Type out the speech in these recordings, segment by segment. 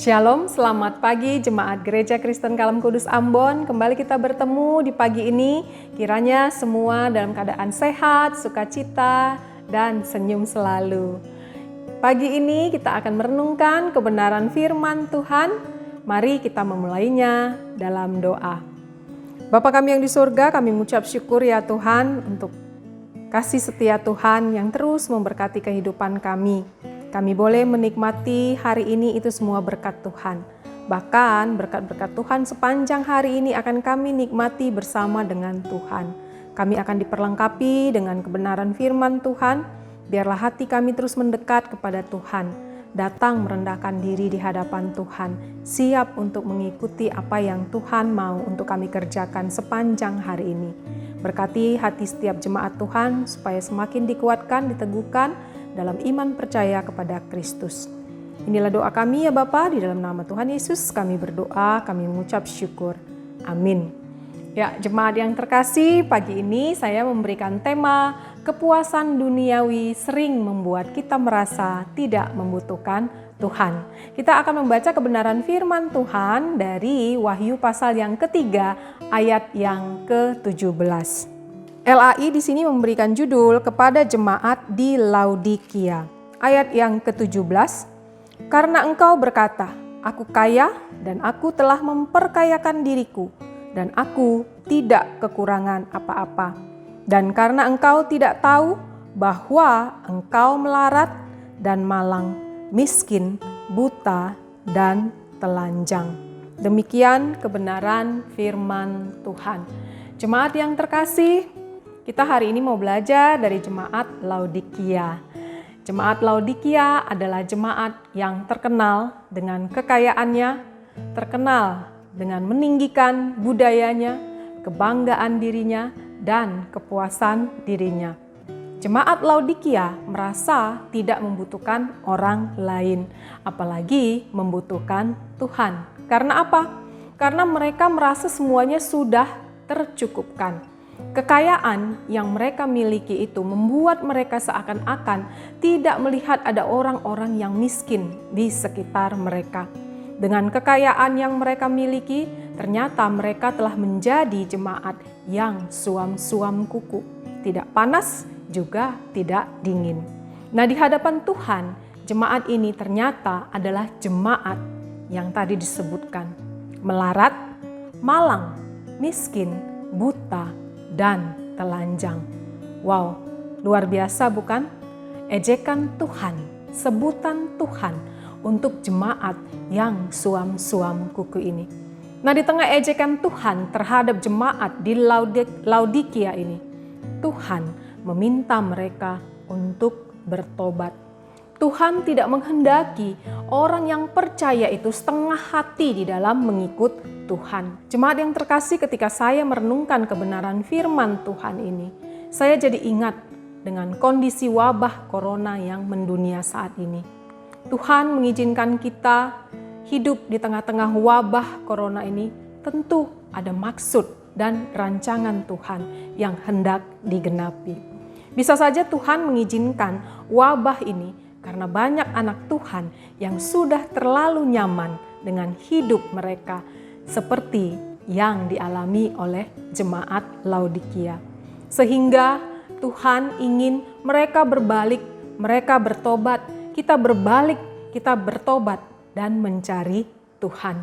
Shalom, selamat pagi Jemaat Gereja Kristen Kalam Kudus Ambon. Kembali kita bertemu di pagi ini. Kiranya semua dalam keadaan sehat, sukacita, dan senyum selalu. Pagi ini kita akan merenungkan kebenaran firman Tuhan. Mari kita memulainya dalam doa. Bapa kami yang di surga, kami mengucap syukur ya Tuhan untuk kasih setia Tuhan yang terus memberkati kehidupan kami. Kami boleh menikmati hari ini itu semua berkat Tuhan. Bahkan berkat-berkat Tuhan sepanjang hari ini akan kami nikmati bersama dengan Tuhan. Kami akan diperlengkapi dengan kebenaran firman Tuhan. Biarlah hati kami terus mendekat kepada Tuhan. Datang merendahkan diri di hadapan Tuhan. Siap untuk mengikuti apa yang Tuhan mau untuk kami kerjakan sepanjang hari ini. Berkati hati setiap jemaat Tuhan supaya semakin dikuatkan, diteguhkan dalam iman percaya kepada Kristus. Inilah doa kami ya Bapa, di dalam nama Tuhan Yesus kami berdoa, kami mengucap syukur. Amin. Ya, jemaat yang terkasih, pagi ini saya memberikan tema kepuasan duniawi sering membuat kita merasa tidak membutuhkan Tuhan. Kita akan membaca kebenaran firman Tuhan dari Wahyu pasal yang ketiga ayat yang ke-17. LAI di sini memberikan judul kepada jemaat di Laodikia. Ayat yang ke-17, karena engkau berkata, aku kaya dan aku telah memperkayakan diriku dan aku tidak kekurangan apa-apa. Dan karena engkau tidak tahu bahwa engkau melarat dan malang, miskin, buta, dan telanjang. Demikian kebenaran firman Tuhan. Jemaat yang terkasih, kita hari ini mau belajar dari jemaat Laodikia. Jemaat Laodikia adalah jemaat yang terkenal dengan kekayaannya, terkenal dengan meninggikan budayanya, kebanggaan dirinya, dan kepuasan dirinya. Jemaat Laodikia merasa tidak membutuhkan orang lain, apalagi membutuhkan Tuhan. Karena apa? Karena mereka merasa semuanya sudah tercukupkan. Kekayaan yang mereka miliki itu membuat mereka seakan-akan tidak melihat ada orang-orang yang miskin di sekitar mereka. Dengan kekayaan yang mereka miliki, ternyata mereka telah menjadi jemaat yang suam-suam kuku. Tidak panas, juga tidak dingin. Nah, di hadapan Tuhan, jemaat ini ternyata adalah jemaat yang tadi disebutkan. Melarat, malang, miskin, buta, dan telanjang. Wow, luar biasa bukan? Ejekan Tuhan, sebutan Tuhan untuk jemaat yang suam-suam kuku ini. Nah, di tengah ejekan Tuhan terhadap jemaat di Laodikia ini, Tuhan meminta mereka untuk bertobat. Tuhan tidak menghendaki orang yang percaya itu setengah hati di dalam mengikut Tuhan. Jemaat yang terkasih, ketika saya merenungkan kebenaran firman Tuhan ini, saya jadi ingat dengan kondisi wabah corona yang mendunia saat ini. Tuhan mengizinkan kita hidup di tengah-tengah wabah corona ini, tentu ada maksud dan rancangan Tuhan yang hendak digenapi. Bisa saja Tuhan mengizinkan wabah ini karena banyak anak Tuhan yang sudah terlalu nyaman dengan hidup mereka seperti yang dialami oleh jemaat Laodikia. Sehingga Tuhan ingin mereka berbalik, mereka bertobat, kita berbalik, kita bertobat dan mencari Tuhan.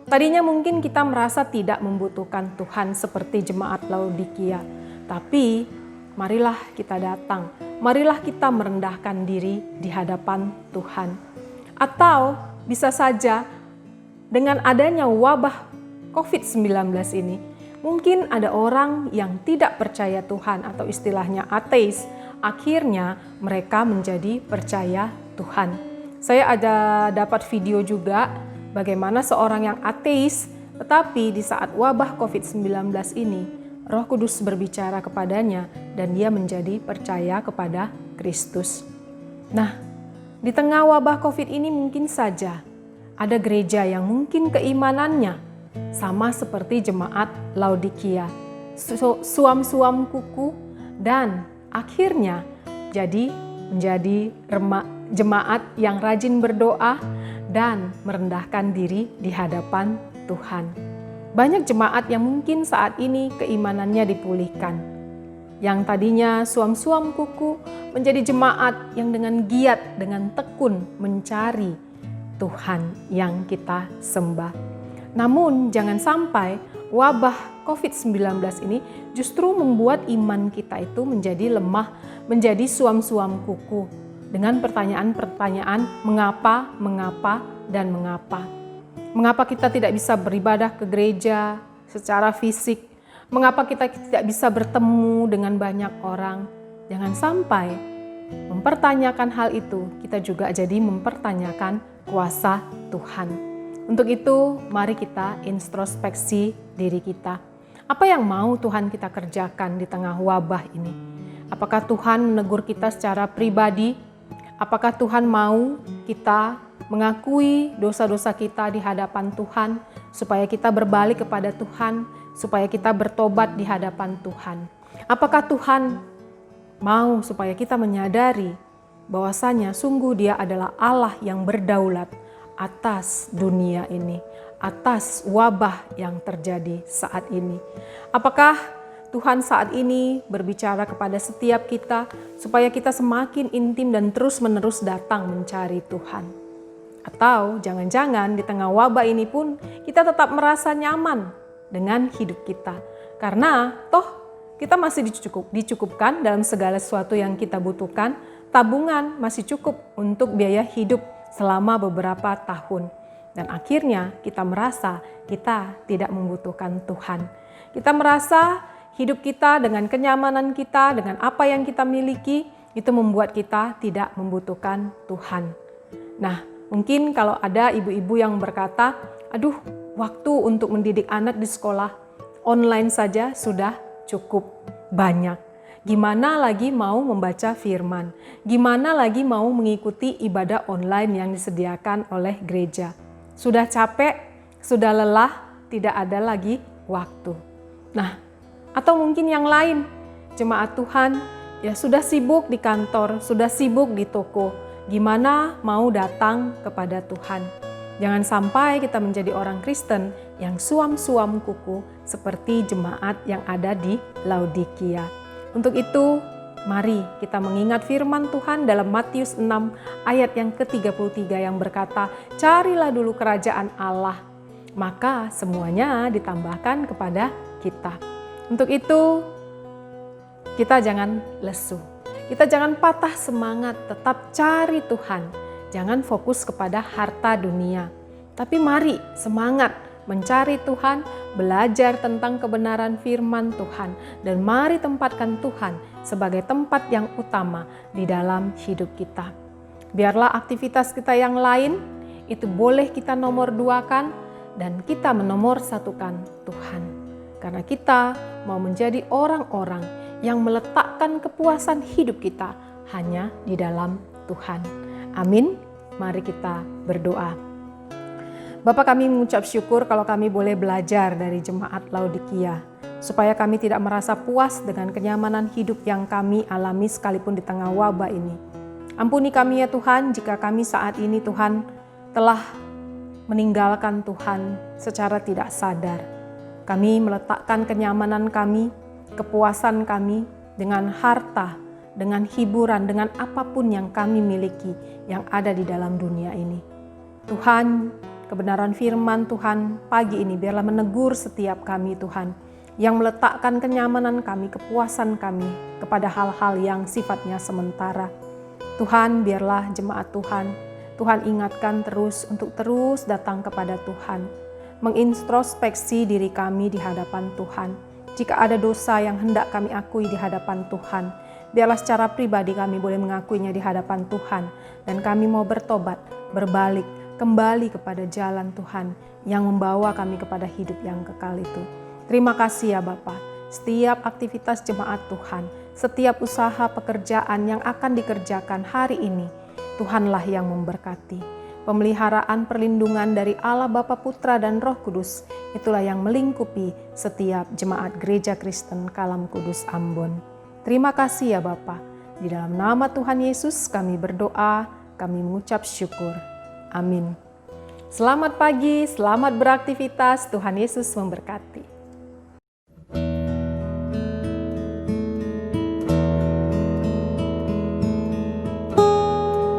Tadinya mungkin kita merasa tidak membutuhkan Tuhan seperti jemaat Laodikia, tapi marilah kita datang, marilah kita merendahkan diri di hadapan Tuhan. Atau bisa saja dengan adanya wabah COVID-19 ini, mungkin ada orang yang tidak percaya Tuhan atau istilahnya ateis, akhirnya mereka menjadi percaya Tuhan. Saya ada dapat video juga bagaimana seorang yang ateis, tetapi di saat wabah COVID-19 ini, Roh Kudus berbicara kepadanya dan dia menjadi percaya kepada Kristus. Nah, di tengah wabah COVID ini mungkin saja ada gereja yang mungkin keimanannya sama seperti jemaat Laodikia, suam-suam kuku, dan akhirnya menjadi jemaat yang rajin berdoa dan merendahkan diri di hadapan Tuhan. Banyak jemaat yang mungkin saat ini keimanannya dipulihkan. Yang tadinya suam-suam kuku menjadi jemaat yang dengan giat, dengan tekun mencari Tuhan yang kita sembah. Namun jangan sampai wabah COVID-19 ini justru membuat iman kita itu menjadi lemah, menjadi suam-suam kuku. Dengan pertanyaan-pertanyaan mengapa, dan mengapa. Mengapa kita tidak bisa beribadah ke gereja secara fisik? Mengapa kita tidak bisa bertemu dengan banyak orang? Jangan sampai mempertanyakan hal itu, kita juga jadi mempertanyakan kuasa Tuhan. Untuk itu, mari kita introspeksi diri kita. Apa yang mau Tuhan kita kerjakan di tengah wabah ini? Apakah Tuhan menegur kita secara pribadi? Apakah Tuhan mau kita mengakui dosa-dosa kita di hadapan Tuhan, supaya kita berbalik kepada Tuhan, supaya kita bertobat di hadapan Tuhan? Apakah Tuhan mau supaya kita menyadari bahwasanya sungguh Dia adalah Allah yang berdaulat atas dunia ini, atas wabah yang terjadi saat ini? Apakah Tuhan saat ini berbicara kepada setiap kita supaya kita semakin intim dan terus-menerus datang mencari Tuhan? Atau jangan-jangan di tengah wabah ini pun kita tetap merasa nyaman dengan hidup kita. Karena toh kita masih dicukupkan dalam segala sesuatu yang kita butuhkan, tabungan masih cukup untuk biaya hidup selama beberapa tahun. Dan akhirnya kita merasa kita tidak membutuhkan Tuhan. Kita merasa hidup kita dengan kenyamanan kita, dengan apa yang kita miliki, itu membuat kita tidak membutuhkan Tuhan. Nah, mungkin kalau ada ibu-ibu yang berkata, aduh, waktu untuk mendidik anak di sekolah online saja sudah cukup banyak. Gimana lagi mau membaca firman? Gimana lagi mau mengikuti ibadah online yang disediakan oleh gereja? Sudah capek, sudah lelah, tidak ada lagi waktu. Nah, atau mungkin yang lain, jemaat Tuhan ya sudah sibuk di kantor, sudah sibuk di toko. Gimana mau datang kepada Tuhan? Jangan sampai kita menjadi orang Kristen yang suam-suam kuku seperti jemaat yang ada di Laodikia. Untuk itu, mari kita mengingat firman Tuhan dalam Matius 6 ayat yang ke-33 yang berkata, "Carilah dulu kerajaan Allah, maka semuanya ditambahkan kepada kita." Untuk itu, kita jangan lesu. Kita jangan patah semangat, tetap cari Tuhan. Jangan fokus kepada harta dunia. Tapi mari semangat mencari Tuhan, belajar tentang kebenaran firman Tuhan. Dan mari tempatkan Tuhan sebagai tempat yang utama di dalam hidup kita. Biarlah aktivitas kita yang lain itu boleh kita nomor duakan dan kita menomor satukan Tuhan. Karena kita mau menjadi orang-orang yang meletakkan kepuasan hidup kita hanya di dalam Tuhan. Amin. Mari kita berdoa. Bapa, kami mengucap syukur kalau kami boleh belajar dari jemaat Laodikia, supaya kami tidak merasa puas dengan kenyamanan hidup yang kami alami sekalipun di tengah wabah ini. Ampuni kami ya Tuhan, jika kami saat ini Tuhan telah meninggalkan Tuhan secara tidak sadar. Kami meletakkan kenyamanan kami, kepuasan kami dengan harta, dengan hiburan, dengan apapun yang kami miliki yang ada di dalam dunia ini. Tuhan, kebenaran firman Tuhan pagi ini biarlah menegur setiap kami Tuhan, yang meletakkan kenyamanan kami, kepuasan kami kepada hal-hal yang sifatnya sementara. Tuhan, biarlah jemaat Tuhan ingatkan terus untuk terus datang kepada Tuhan, mengintrospeksi diri kami di hadapan Tuhan. Jika ada dosa yang hendak kami akui di hadapan Tuhan, biarlah secara pribadi kami boleh mengakuinya di hadapan Tuhan, dan kami mau bertobat, berbalik, kembali kepada jalan Tuhan yang membawa kami kepada hidup yang kekal itu. Terima kasih ya Bapa. Setiap aktivitas jemaat Tuhan, setiap usaha pekerjaan yang akan dikerjakan hari ini, Tuhanlah yang memberkati. Pemeliharaan perlindungan dari Allah Bapa, Putra, dan Roh Kudus, itulah yang melingkupi setiap jemaat Gereja Kristen Kalam Kudus Ambon. Terima kasih ya Bapa. Di dalam nama Tuhan Yesus kami berdoa, kami mengucap syukur. Amin. Selamat pagi, selamat beraktivitas. Tuhan Yesus memberkati.